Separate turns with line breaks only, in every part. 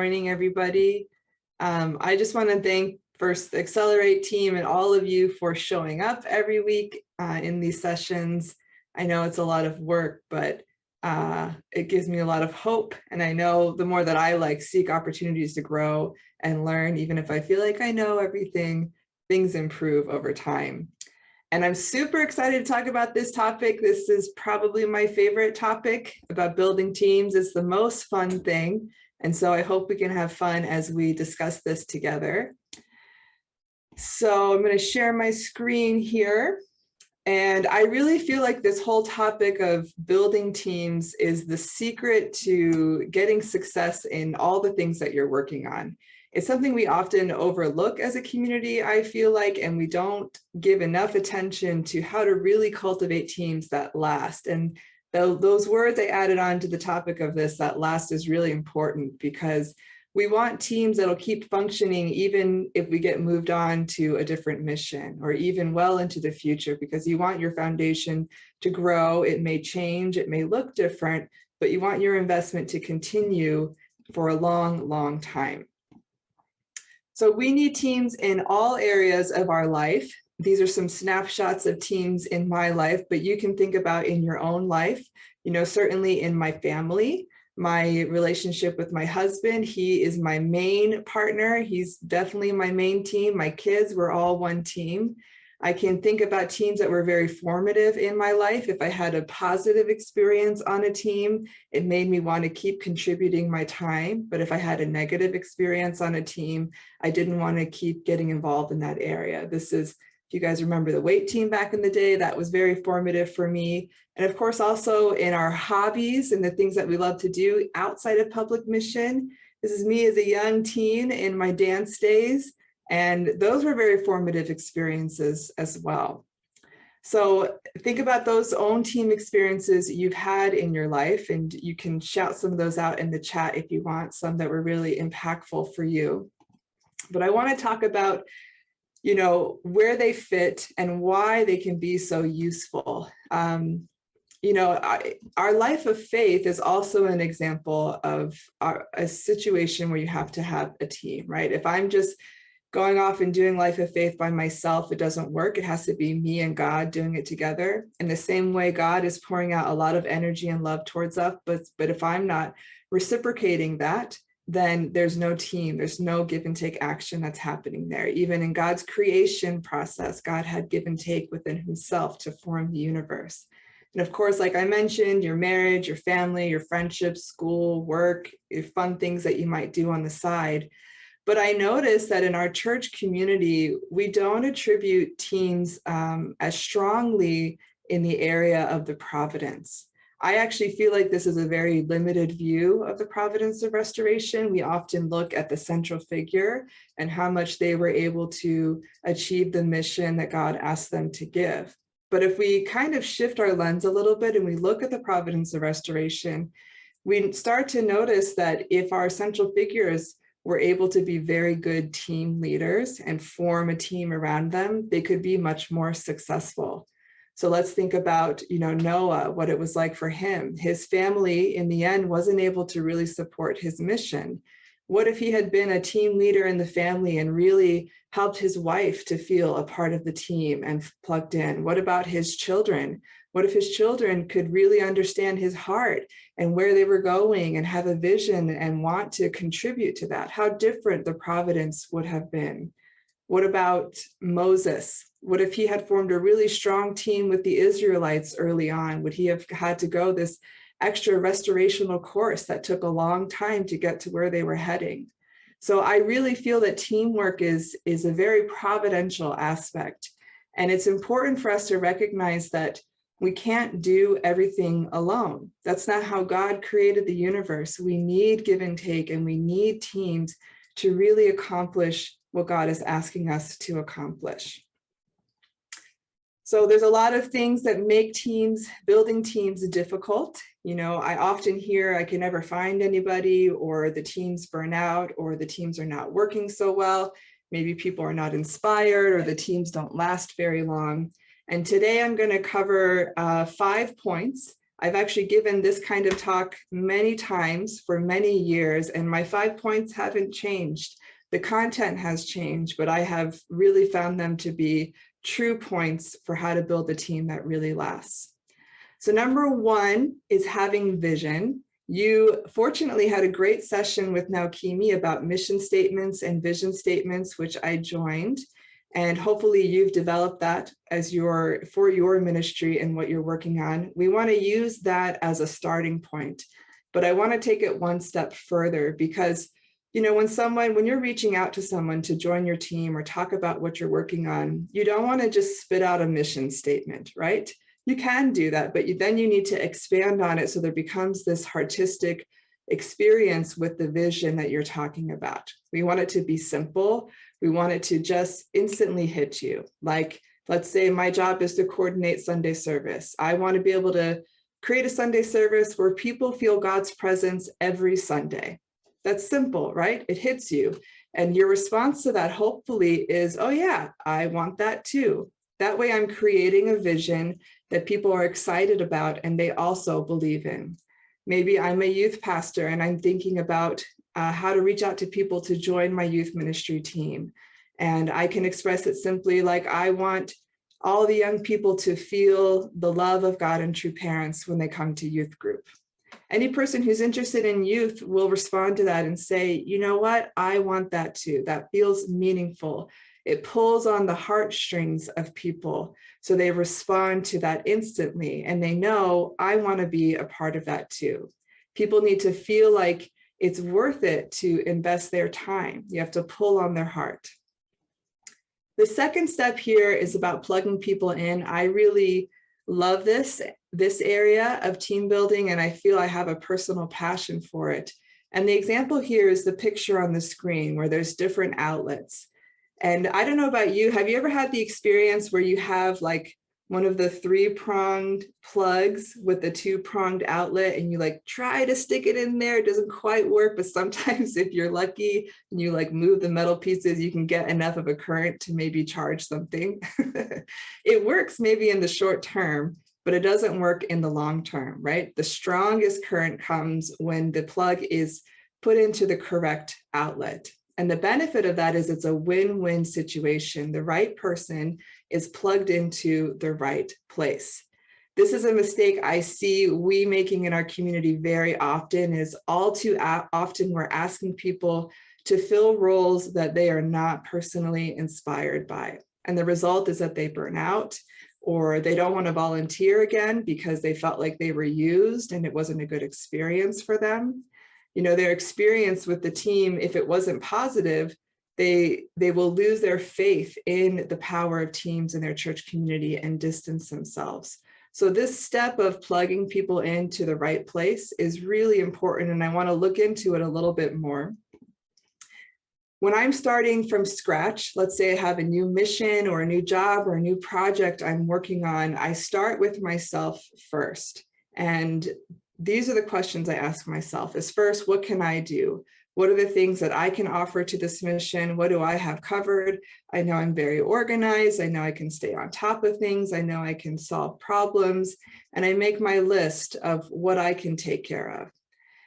morning, everybody. I just want to thank first the Accelerate team and all of you for showing up every week in these sessions. I know it's a lot of work, but it gives me a lot of hope. And I know the more that I seek opportunities to grow and learn, even if I feel like I know everything, things improve over time. And I'm super excited to talk about this topic. This is probably my favorite topic about building teams. It's the most fun thing. And so I hope we can have fun as we discuss this together. So I'm going to share my screen here. And I really feel like this whole topic of building teams is the secret to getting success in all the things that you're working on. It's something we often overlook as a community, I feel like, and we don't give enough attention to how to really cultivate teams that last. And those words I added on to the topic of this, that last, is really important because we want teams that'll keep functioning even if we get moved on to a different mission or even well into the future, because you want your foundation to grow. It may change, it may look different, but you want your investment to continue for a long, long time. So we need teams in all areas of our life. These are some snapshots of teams in my life, but you can think about in your own life. You know, certainly in my family, my relationship with my husband, he is my main partner. He's definitely my main team. My kids, we're all one team. I can think about teams that were very formative in my life. If I had a positive experience on a team, it made me want to keep contributing my time. But if I had a negative experience on a team, I didn't want to keep getting involved in that area. This is, if you guys remember the weight team back in the day, that was very formative for me. And of course, also in our hobbies and the things that we love to do outside of public mission. This is me as a young teen in my dance days. And those were very formative experiences as well. So think about those own team experiences you've had in your life, and you can shout some of those out in the chat if you want, some that were really impactful for you. But I want to talk about, you know, where they fit and why they can be so useful. You know, our life of faith is also an example of a situation where you have to have a team, right? If I'm just going off and doing life of faith by myself, it doesn't work. It has to be me and God doing it together. In the same way, God is pouring out a lot of energy and love towards us, but if I'm not reciprocating that, then there's no team, there's no give and take action that's happening there. Even in God's creation process, God had give and take within himself to form the universe. And of course, like I mentioned, your marriage, your family, your friendships, school, work, your fun things that you might do on the side. But I noticed that in our church community, we don't attribute teams as strongly in the area of the providence. I actually feel like this is a very limited view of the providence of restoration. We often look at the central figure and how much they were able to achieve the mission that God asked them to give. But if we kind of shift our lens a little bit and we look at the providence of restoration, we start to notice that if our central figures were able to be very good team leaders and form a team around them, they could be much more successful. So let's think about, you know, Noah, what it was like for him. His family in the end wasn't able to really support his mission. What if he had been a team leader in the family and really helped his wife to feel a part of the team and plugged in? What about his children? What if his children could really understand his heart and where they were going and have a vision and want to contribute to that? How different the providence would have been. What about Moses? What if he had formed a really strong team with the Israelites early on? Would he have had to go this extra restorational course that took a long time to get to where they were heading? So I really feel that teamwork is a very providential aspect. And it's important for us to recognize that we can't do everything alone. That's not how God created the universe. We need give and take, and we need teams to really accomplish what God is asking us to accomplish. So there's a lot of things that make teams, building teams, difficult. You know, I often hear I can never find anybody, or the teams burn out, or the teams are not working so well. Maybe people are not inspired, or the teams don't last very long. And today I'm going to cover 5 points I've actually given this kind of talk many times for many years, and my 5 points haven't changed. The content has changed, but I have really found them to be true points for how to build a team that really lasts. So number 1 is having vision. You fortunately had a great session with Naokimi about mission statements and vision statements, which I joined. And hopefully you've developed that as for your ministry and what you're working on. We want to use that as a starting point, but I want to take it one step further because, you know, when you're reaching out to someone to join your team or talk about what you're working on, you don't want to just spit out a mission statement, right? You can do that, but then you need to expand on it so there becomes this artistic experience with the vision that you're talking about. We want it to be simple. We want it to just instantly hit you. Like, let's say my job is to coordinate Sunday service. I want to be able to create a Sunday service where people feel God's presence every Sunday. That's simple, right? It hits you. And your response to that hopefully is, oh yeah, I want that too. That way I'm creating a vision that people are excited about and they also believe in. Maybe I'm a youth pastor and I'm thinking about how to reach out to people to join my youth ministry team. And I can express it simply like, I want all the young people to feel the love of God and true parents when they come to youth group. Any person who's interested in youth will respond to that and say, you know what, I want that too. That feels meaningful. It pulls on the heartstrings of people. So they respond to that instantly and they know, I want to be a part of that too. People need to feel like it's worth it to invest their time. You have to pull on their heart. The second step here is about plugging people in. I really love this area of team building, and I feel I have a personal passion for it. And the example here is the picture on the screen where there's different outlets. And I don't know about you, have you ever had the experience where you have like one of the 3-pronged plugs with the 2-pronged outlet and you like try to stick it in there, it doesn't quite work, but sometimes if you're lucky and you like move the metal pieces, you can get enough of a current to maybe charge something. It works maybe in the short term, but it doesn't work in the long term, right? The strongest current comes when the plug is put into the correct outlet. And the benefit of that is it's a win-win situation. The right person is plugged into the right place. This is a mistake I see we making in our community very often, is all too often we're asking people to fill roles that they are not personally inspired by. And the result is that they burn out, or they don't want to volunteer again because they felt like they were used and it wasn't a good experience for them. You know, their experience with the team, if it wasn't positive, they will lose their faith in the power of teams in their church community and distance themselves. So this step of plugging people into the right place is really important, and I want to look into it a little bit more. When I'm starting from scratch, let's say I have a new mission or a new job or a new project I'm working on, I start with myself first. And these are the questions I ask myself is first, what can I do? What are the things that I can offer to this mission? What do I have covered? I know I'm very organized. I know I can stay on top of things. I know I can solve problems. And I make my list of what I can take care of.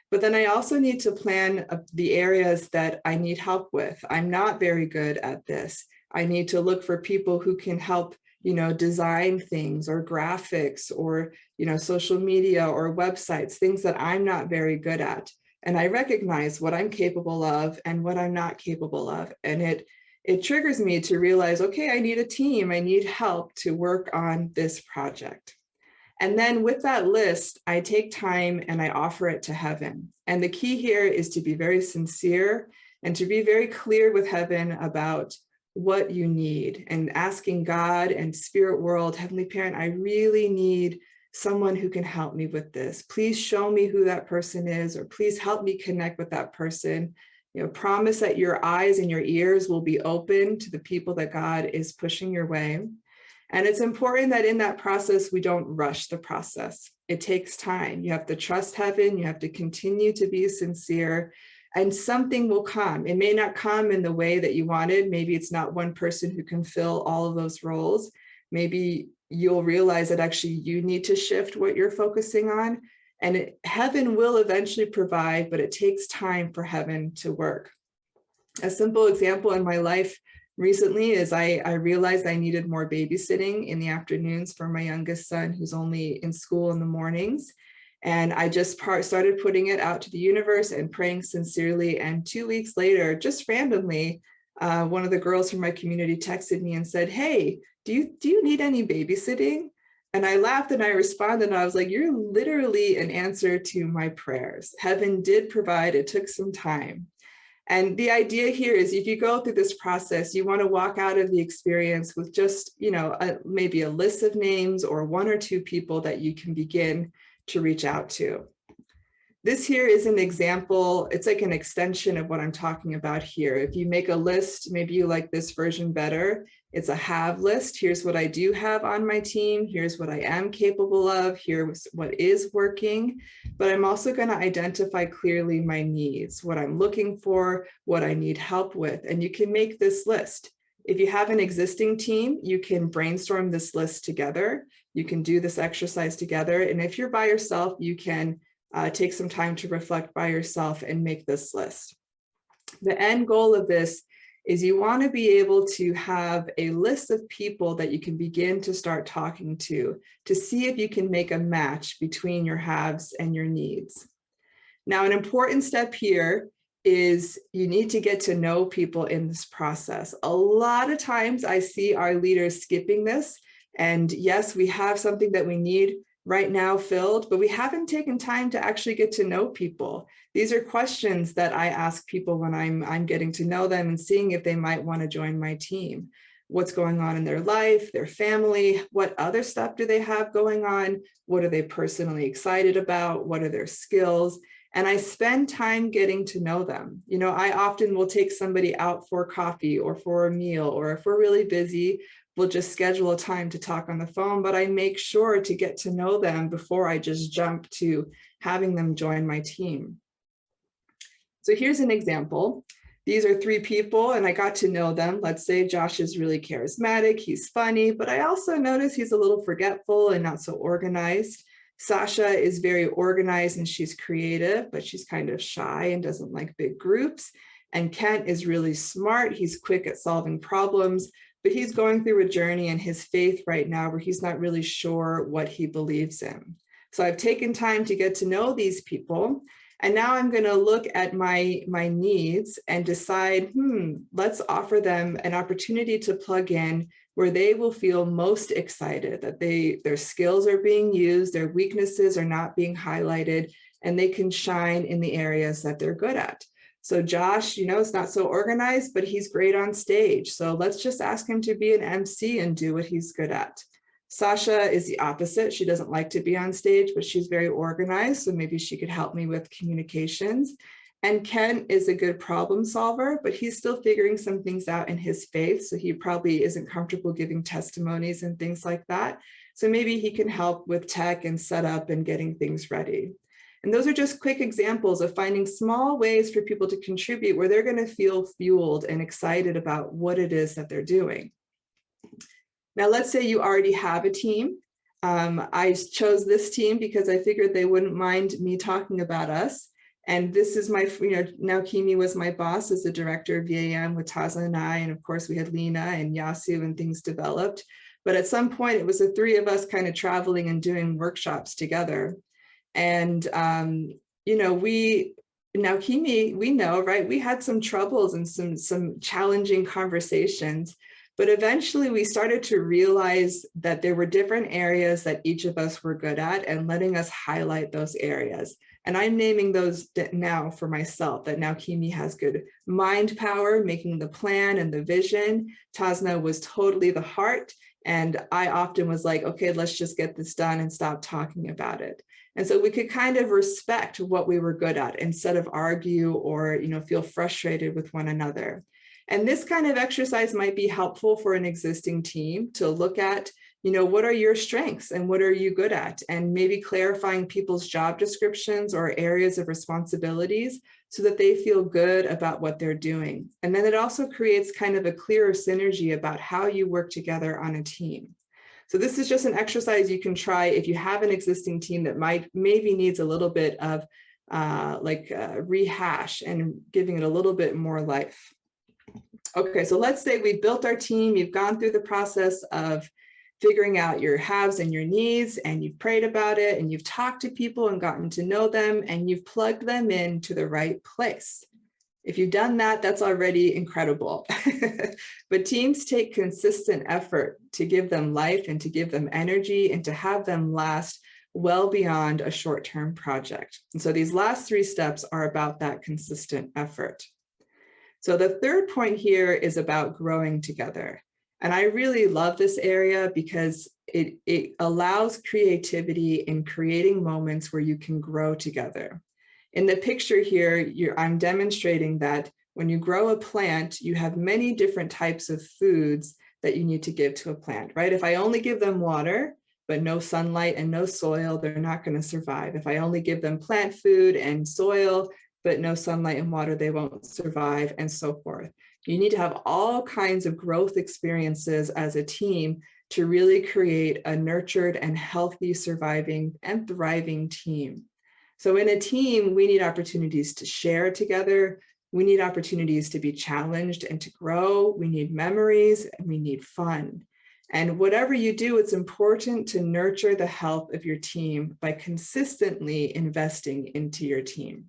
But then I also need to plan the areas that I need help with. I'm not very good at this. I need to look for people who can help, you know, design things or graphics or, you know, social media or websites, things that I'm not very good at. And I recognize what I'm capable of and what I'm not capable of. And it triggers me to realize, okay, I need a team. I need help to work on this project. And then with that list, I take time and I offer it to heaven. And the key here is to be very sincere and to be very clear with heaven about what you need, and asking God and spirit world, Heavenly Parent, I really need someone who can help me with this. Please show me who that person is, or please help me connect with that person. You know, promise that your eyes and your ears will be open to the people that God is pushing your way. And it's important that in that process, we don't rush the process. It takes time. You have to trust heaven. You have to continue to be sincere, and something will come. It may not come in the way that you wanted. Maybe it's not one person who can fill all of those roles. Maybe you'll realize that actually you need to shift what you're focusing on. And heaven will eventually provide, but it takes time for heaven to work. A simple example in my life recently is I realized I needed more babysitting in the afternoons for my youngest son, who's only in school in the mornings. And I just started putting it out to the universe and praying sincerely. And 2 weeks later, just randomly, one of the girls from my community texted me and said, "Hey, do you need any babysitting?" And I laughed and I responded, and I was like, "You're literally an answer to my prayers. Heaven did provide, it took some time." And the idea here is if you go through this process, you want to walk out of the experience with just, maybe a list of names or 1 or 2 people that you can begin to reach out to. This here is an example. It's like an extension of what I'm talking about here. If you make a list, maybe you like this version better. It's a have list. Here's what I do have on my team. Here's what I am capable of. Here's what is working. But I'm also going to identify clearly my needs, what I'm looking for, what I need help with. And you can make this list. If you have an existing team, you can brainstorm this list together. You can do this exercise together. And if you're by yourself, you can take some time to reflect by yourself and make this list. The end goal of this is you want to be able to have a list of people that you can begin to start talking to see if you can make a match between your haves and your needs. Now, an important step here is you need to get to know people in this process. A lot of times I see our leaders skipping this. And yes, we have something that we need right now filled, but we haven't taken time to actually get to know people. These are questions that I ask people when I'm getting to know them and seeing if they might want to join my team. What's going on in their life, their family, what other stuff do they have going on? What are they personally excited about? What are their skills? And I spend time getting to know them. I often will take somebody out for coffee or for a meal, or if we're really busy, we'll just schedule a time to talk on the phone, but I make sure to get to know them before I just jump to having them join my team. So here's an example. These are 3 people and I got to know them. Let's say Josh is really charismatic, he's funny, but I also notice he's a little forgetful and not so organized. Sasha is very organized and she's creative, but she's kind of shy and doesn't like big groups. And Kent is really smart. He's quick at solving problems, but he's going through a journey in his faith right now where he's not really sure what he believes in. So I've taken time to get to know these people. And now I'm going to look at my needs and decide, let's offer them an opportunity to plug in where they will feel most excited, that their skills are being used, their weaknesses are not being highlighted, and they can shine in the areas that they're good at. So Josh, is not so organized, but he's great on stage. So let's just ask him to be an MC and do what he's good at. Sasha is the opposite. She doesn't like to be on stage, but she's very organized. So maybe she could help me with communications. And Ken is a good problem solver, but he's still figuring some things out in his faith. So he probably isn't comfortable giving testimonies and things like that. So maybe he can help with tech and setup and getting things ready. And those are just quick examples of finding small ways for people to contribute where they're going to feel fueled and excited about what it is that they're doing. Now, let's say you already have a team. I chose this team because I figured they wouldn't mind me talking about us. And this is my, now Kimi was my boss as the director of VAM with Taza and I. And of course, we had Lena and Yasu and things developed. But at some point, it was the 3 of us kind of traveling and doing workshops together. And, now Kimi, we know, right? We had some troubles and some challenging conversations, but eventually we started to realize that there were different areas that each of us were good at and letting us highlight those areas. And I'm naming those now for myself, that now Kimi has good mind power, making the plan and the vision. Tasna was totally the heart. And I often was like, okay, let's just get this done and stop talking about it. And so we could kind of respect what we were good at instead of argue or, feel frustrated with one another. And this kind of exercise might be helpful for an existing team to look at, what are your strengths and what are you good at? And maybe clarifying people's job descriptions or areas of responsibilities so that they feel good about what they're doing. And then it also creates kind of a clearer synergy about how you work together on a team. So this is just an exercise you can try if you have an existing team that maybe needs a little bit of rehash and giving it a little bit more life. Okay, so let's say we built our team, you've gone through the process of figuring out your haves and your needs, and you've prayed about it, and you've talked to people and gotten to know them, and you've plugged them into the right place. If you've done that, that's already incredible. But teams take consistent effort to give them life and to give them energy and to have them last well beyond a short-term project. And so these last 3 steps are about that consistent effort. So the third point here is about growing together. And I really love this area because it allows creativity in creating moments where you can grow together. In the picture here, I'm demonstrating that when you grow a plant, you have many different types of foods that you need to give to a plant, right? If I only give them water, but no sunlight and no soil, they're not going to survive. If I only give them plant food and soil, but no sunlight and water, they won't survive, and so forth. You need to have all kinds of growth experiences as a team to really create a nurtured and healthy, surviving and thriving team. So in a team, we need opportunities to share together. We need opportunities to be challenged and to grow. We need memories and we need fun. And whatever you do, it's important to nurture the health of your team by consistently investing into your team.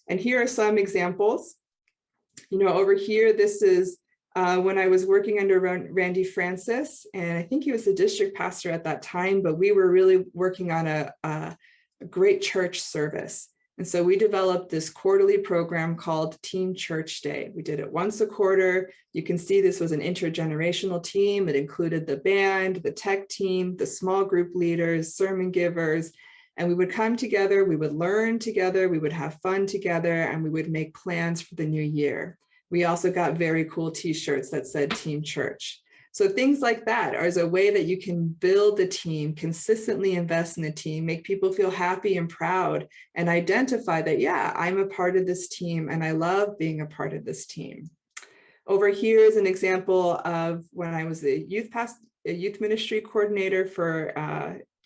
And here are some examples. Over here, this is when I was working under Randy Francis, and I think he was the district pastor at that time, but we were really working on a great church service. And so we developed this quarterly program called Teen Church Day. We did it once a quarter. You can see this was an intergenerational team. It included the band, the tech team, the small group leaders, sermon givers, and we would come together, we would learn together, we would have fun together, and we would make plans for the new year. We also got very cool t-shirts that said Team Church. So things like that are a way that you can build the team, consistently invest in the team, make people feel happy and proud, and identify that, yeah, I'm a part of this team and I love being a part of this team. Over here is an example of when I was a youth ministry coordinator for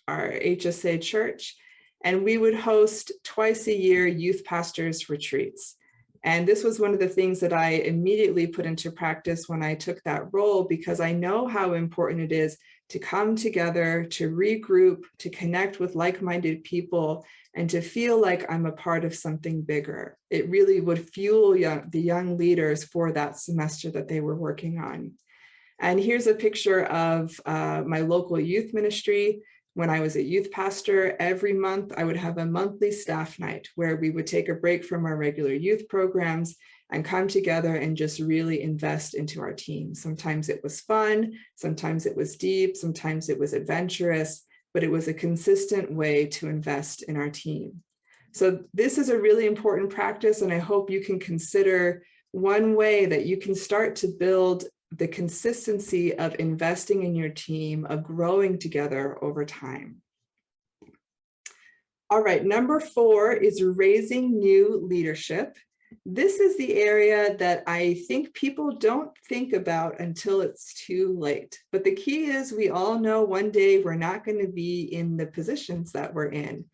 our HSA church, and we would host twice a year youth pastors retreats. And this was one of the things that I immediately put into practice when I took that role, because I know how important it is to come together, to regroup, to connect with like-minded people, and to feel like I'm a part of something bigger. It really would fuel the young leaders for that semester that they were working on. And here's a picture of my local youth ministry. When I was a youth pastor, every month I would have a monthly staff night where we would take a break from our regular youth programs and come together and just really invest into our team. Sometimes it was fun, sometimes it was deep, sometimes it was adventurous, but it was a consistent way to invest in our team. So this is a really important practice, and I hope you can consider one way that you can start to build the consistency of investing in your team, of growing together over time. All right, number 4 is raising new leadership. This is the area that I think people don't think about until it's too late. But the key is we all know one day we're not going to be in the positions that we're in.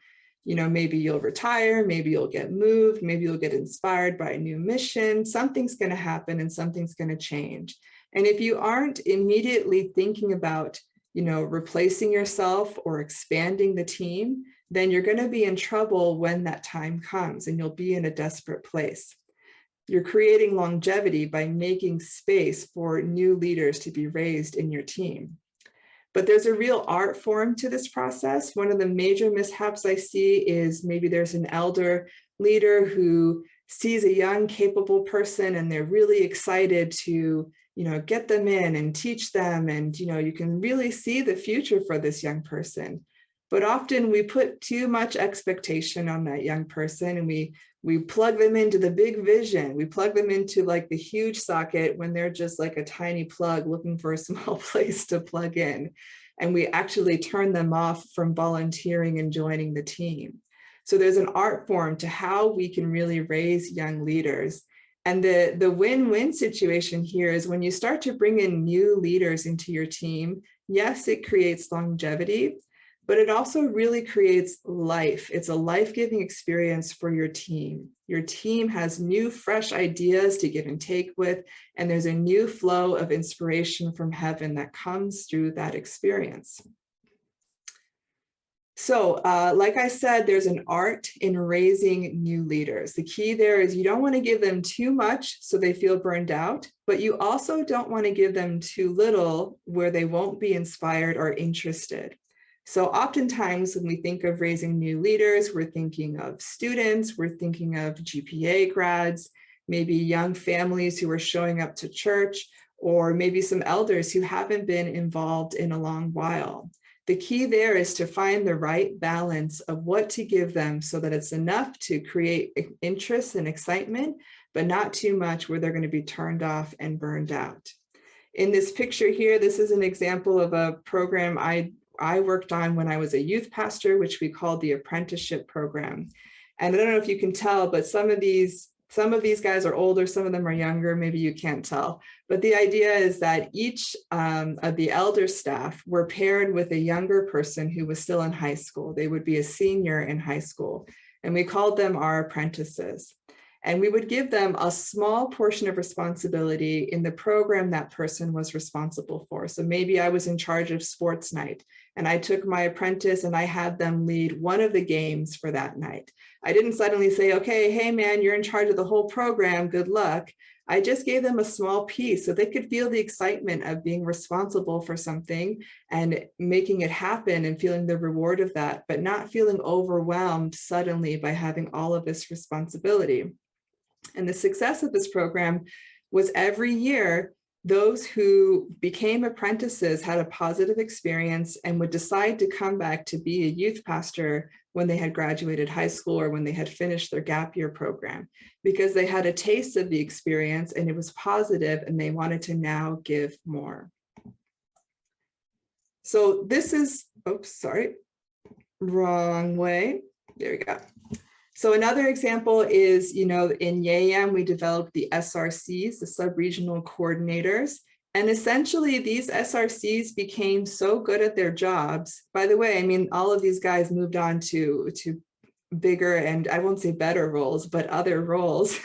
Maybe you'll retire, maybe you'll get moved, maybe you'll get inspired by a new mission. Something's going to happen and something's going to change. And if you aren't immediately thinking about, replacing yourself or expanding the team, then you're going to be in trouble when that time comes and you'll be in a desperate place. You're creating longevity by making space for new leaders to be raised in your team. But there's a real art form to this process. One of the major mishaps I see is maybe there's an elder leader who sees a young, capable person and they're really excited to get them in and teach them. And, you can really see the future for this young person. But often we put too much expectation on that young person and we plug them into the big vision. We plug them into like the huge socket when they're just like a tiny plug looking for a small place to plug in. And we actually turn them off from volunteering and joining the team. So there's an art form to how we can really raise young leaders. And the win-win situation here is when you start to bring in new leaders into your team, Yes, it creates longevity, but it also really creates life. It's a life-giving experience for your team. Your team has new, fresh ideas to give and take with, and there's a new flow of inspiration from heaven that comes through that experience. So like I said, there's an art in raising new leaders. The key there is you don't want to give them too much so they feel burned out, but you also don't want to give them too little where they won't be inspired or interested. So oftentimes when we think of raising new leaders, we're thinking of students, we're thinking of GPA grads, maybe young families who are showing up to church, or maybe some elders who haven't been involved in a long while. The key there is to find the right balance of what to give them so that it's enough to create interest and excitement, but not too much where they're going to be turned off and burned out. In this picture here, this is an example of a program I worked on when I was a youth pastor, which we called the apprenticeship program. And I don't know if you can tell, but some of these guys are older, some of them are younger, maybe you can't tell. But the idea is that each of the elder staff were paired with a younger person who was still in high school. They would be a senior in high school, and we called them our apprentices. And we would give them a small portion of responsibility in the program that person was responsible for. So maybe I was in charge of sports night, and I took my apprentice and I had them lead one of the games for that night. I didn't suddenly say, okay, hey man, you're in charge of the whole program, good luck. I just gave them a small piece so they could feel the excitement of being responsible for something and making it happen and feeling the reward of that, but not feeling overwhelmed suddenly by having all of this responsibility. And the success of this program was every year, those who became apprentices had a positive experience and would decide to come back to be a youth pastor when they had graduated high school or when they had finished their gap year program, because they had a taste of the experience and it was positive and they wanted to now give more. So this is, oops, sorry, wrong way. There we go. So another example is, in YAM, we developed the SRCs, the sub-regional coordinators. And essentially these SRCs became so good at their jobs. By the way, I mean, all of these guys moved on to bigger, and I won't say better roles, but other roles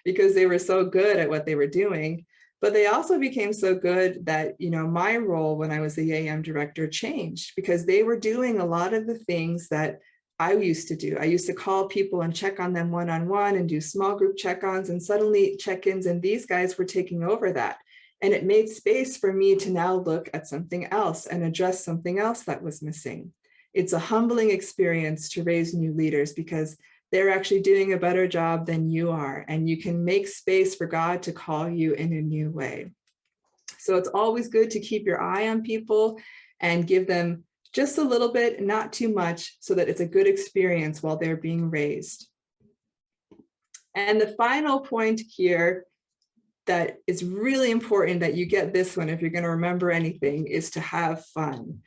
because they were so good at what they were doing. But they also became so good that, my role when I was the YAM director changed because they were doing a lot of the things that I used to do. I used to call people and check on them one-on-one and do small group check-ons and suddenly check-ins, and these guys were taking over that. And it made space for me to now look at something else and address something else that was missing. It's a humbling experience to raise new leaders because they're actually doing a better job than you are, and you can make space for God to call you in a new way. So it's always good to keep your eye on people and give them just a little bit, not too much, so that it's a good experience while they're being raised. And the final point here that is really important that you get this one if you're going to remember anything is to have fun.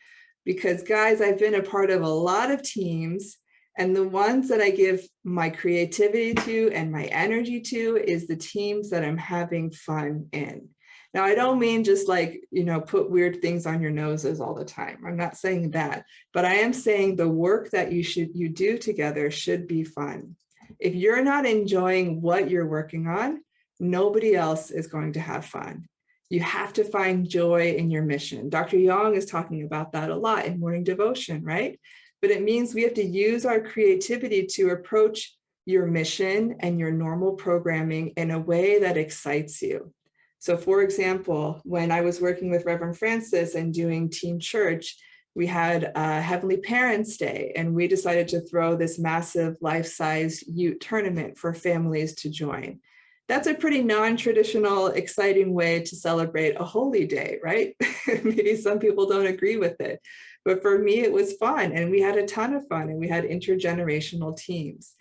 Because guys, I've been a part of a lot of teams, and the ones that I give my creativity to and my energy to is the teams that I'm having fun in. Now, I don't mean just like, put weird things on your noses all the time. I'm not saying that, but I am saying the work that you do together should be fun. If you're not enjoying what you're working on, nobody else is going to have fun. You have to find joy in your mission. Dr. Young is talking about that a lot in morning devotion, right? But it means we have to use our creativity to approach your mission and your normal programming in a way that excites you. So for example, when I was working with Reverend Francis and doing Team Church, we had Heavenly Parents Day, and we decided to throw this massive life-size Ute tournament for families to join. That's a pretty non-traditional, exciting way to celebrate a holy day, right? Maybe some people don't agree with it, but for me, it was fun, and we had a ton of fun, and we had intergenerational teams.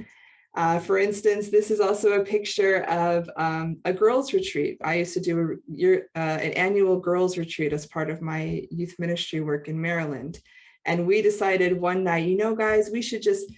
For instance, this is also a picture of a girls' retreat. I used to do an annual girls' retreat as part of my youth ministry work in Maryland. And we decided one night, guys, we should just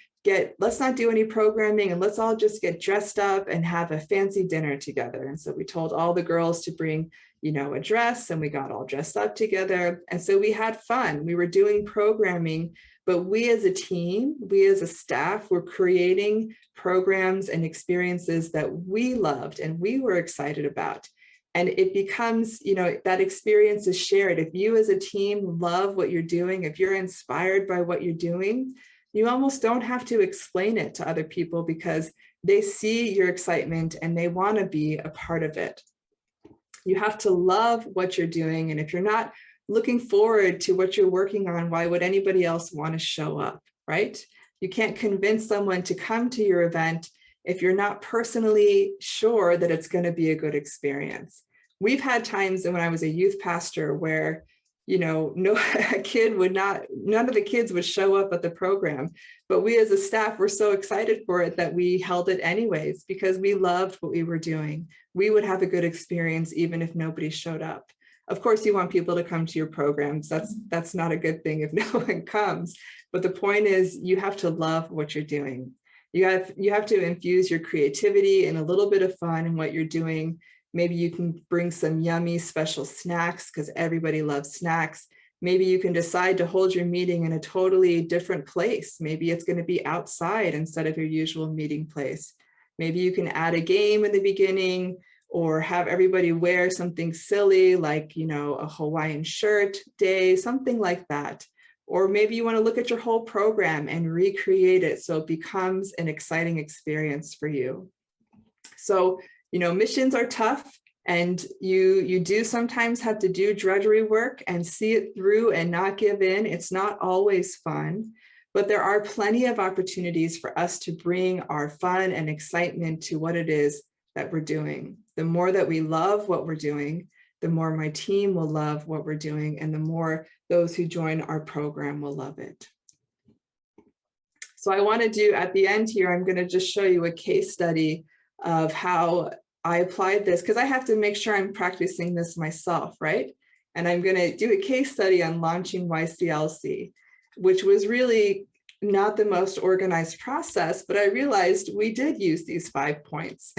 let's not do any programming and let's all just get dressed up and have a fancy dinner together. And so we told all the girls to bring, a dress, and we got all dressed up together. And so we had fun. We were doing programming, but we as a team, we as a staff were creating programs and experiences that we loved and we were excited about. And it becomes, that experience is shared. If you as a team love what you're doing, if you're inspired by what you're doing, you almost don't have to explain it to other people because they see your excitement and they want to be a part of it. You have to love what you're doing. And if you're not looking forward to what you're working on, why would anybody else want to show up, right? You can't convince someone to come to your event if you're not personally sure that it's going to be a good experience. We've had times when I was a youth pastor where, none of the kids would show up at the program, but we as a staff were so excited for it that we held it anyways because we loved what we were doing. We would have a good experience even if nobody showed up. Of course, you want people to come to your programs. That's not a good thing if no one comes. But the point is, you have to love what you're doing. You have to infuse your creativity and a little bit of fun in what you're doing. Maybe you can bring some yummy special snacks because everybody loves snacks. Maybe you can decide to hold your meeting in a totally different place. Maybe it's going to be outside instead of your usual meeting place. Maybe you can add a game in the beginning or have everybody wear something silly like, a Hawaiian shirt day, something like that. Or maybe you want to look at your whole program and recreate it so it becomes an exciting experience for you. So, missions are tough and you do sometimes have to do drudgery work and see it through and not give in. It's not always fun, but there are plenty of opportunities for us to bring our fun and excitement to what it is that we're doing. The more that we love what we're doing, the more my team will love what we're doing, and the more those who join our program will love it. So I want to do at the end here, I'm going to just show you a case study of how I applied this because I have to make sure I'm practicing this myself, right? And I'm going to do a case study on launching YCLC, which was really not the most organized process, but I realized we did use these 5 points.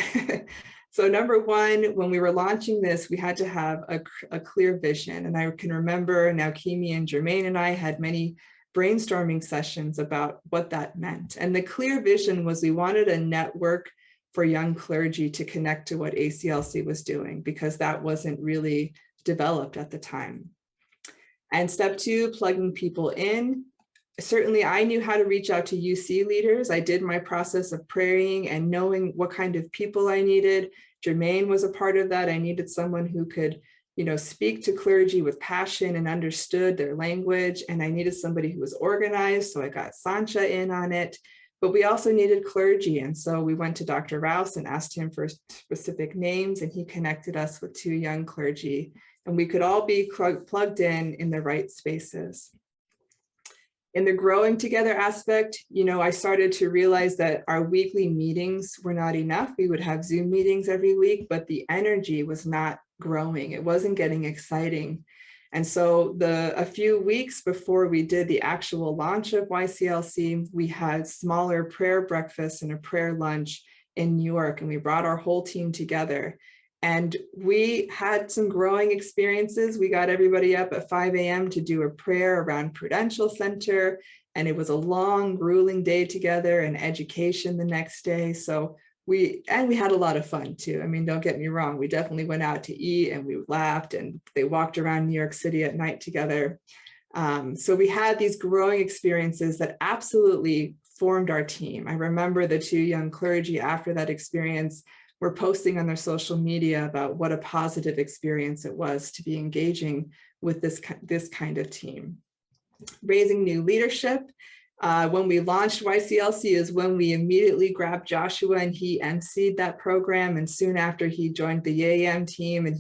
So number one, when we were launching this, we had to have a clear vision. And I can remember now Kimi and Jermaine and I had many brainstorming sessions about what that meant. And the clear vision was we wanted a network for young clergy to connect to what ACLC was doing because that wasn't really developed at the time. And step two, plugging people in. Certainly I knew how to reach out to UC leaders. I did my process of praying and knowing what kind of people I needed. Jermaine was a part of that. I needed someone who could, speak to clergy with passion and understood their language. And I needed somebody who was organized. So I got Sancha in on it, but we also needed clergy. And so we went to Dr. Rouse and asked him for specific names, and he connected us with 2 young clergy, and we could all be plugged in the right spaces. In the growing together aspect, I started to realize that our weekly meetings were not enough. We would have Zoom meetings every week, but the energy was not growing. It wasn't getting exciting. And so a few weeks before we did the actual launch of YCLC, we had smaller prayer breakfasts and a prayer lunch in New York, and we brought our whole team together. And we had some growing experiences. We got everybody up at 5 a.m. to do a prayer around Prudential Center. And it was a long, grueling day together and education the next day. So we had a lot of fun too. I mean, don't get me wrong. We definitely went out to eat and we laughed and they walked around New York City at night together. So we had these growing experiences that absolutely formed our team. I remember the 2 young clergy after that experience were posting on their social media about what a positive experience it was to be engaging with this kind of team. Raising new leadership. When we launched YCLC is when we immediately grabbed Joshua and he emceed that program. And soon after he joined the YAM team and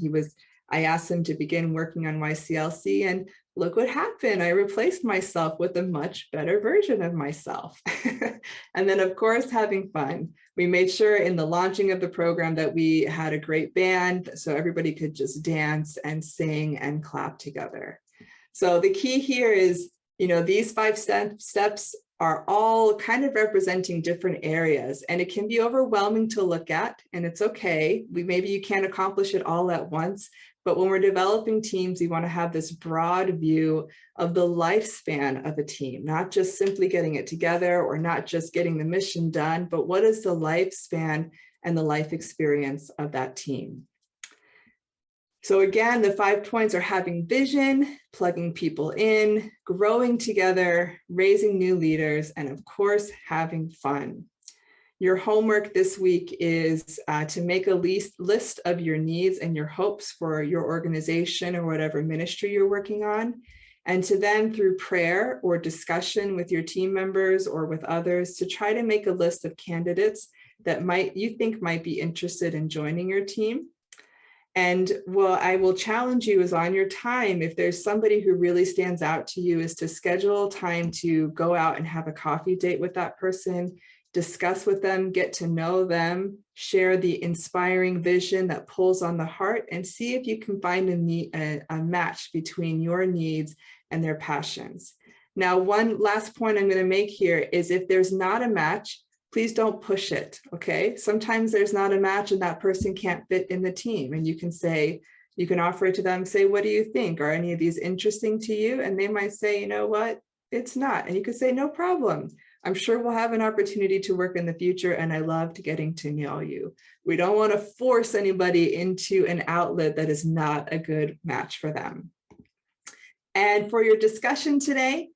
I asked him to begin working on YCLC, and look what happened. I replaced myself with a much better version of myself. And then of course, having fun. We made sure in the launching of the program that we had a great band so everybody could just dance and sing and clap together. So the key here is, these 5 steps are all kind of representing different areas, and it can be overwhelming to look at, and it's okay. Maybe you can't accomplish it all at once, but when we're developing teams, we want to have this broad view of the lifespan of a team, not just simply getting it together or not just getting the mission done, but what is the lifespan and the life experience of that team. So again, the 5 points are having vision, plugging people in, growing together, raising new leaders, and of course, having fun. Your homework this week is to make a list of your needs and your hopes for your organization or whatever ministry you're working on, and to then, through prayer or discussion with your team members or with others, to try to make a list of candidates that you think might be interested in joining your team. And what I will challenge you is on your time, if there's somebody who really stands out to you, is to schedule time to go out and have a coffee date with that person, discuss with them, get to know them, share the inspiring vision that pulls on the heart, and see if you can find a match between your needs and their passions. Now, one last point I'm going to make here is if there's not a match, please don't push it, okay? Sometimes there's not a match and that person can't fit in the team, and you can offer it to them, say, what do you think? Are any of these interesting to you? And they might say, you know what, it's not. And you could say, no problem. I'm sure we'll have an opportunity to work in the future, and I loved getting to know you. We don't want to force anybody into an outlet that is not a good match for them. And for your discussion today,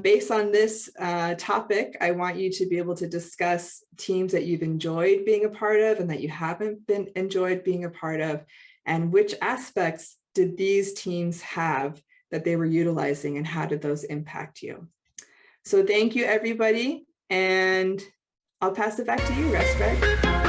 based on this topic, I want you to be able to discuss teams that you've enjoyed being a part of and that you haven't enjoyed being a part of, and which aspects did these teams have that they were utilizing, and how did those impact you? So thank you, everybody, and I'll pass it back to you, Respect.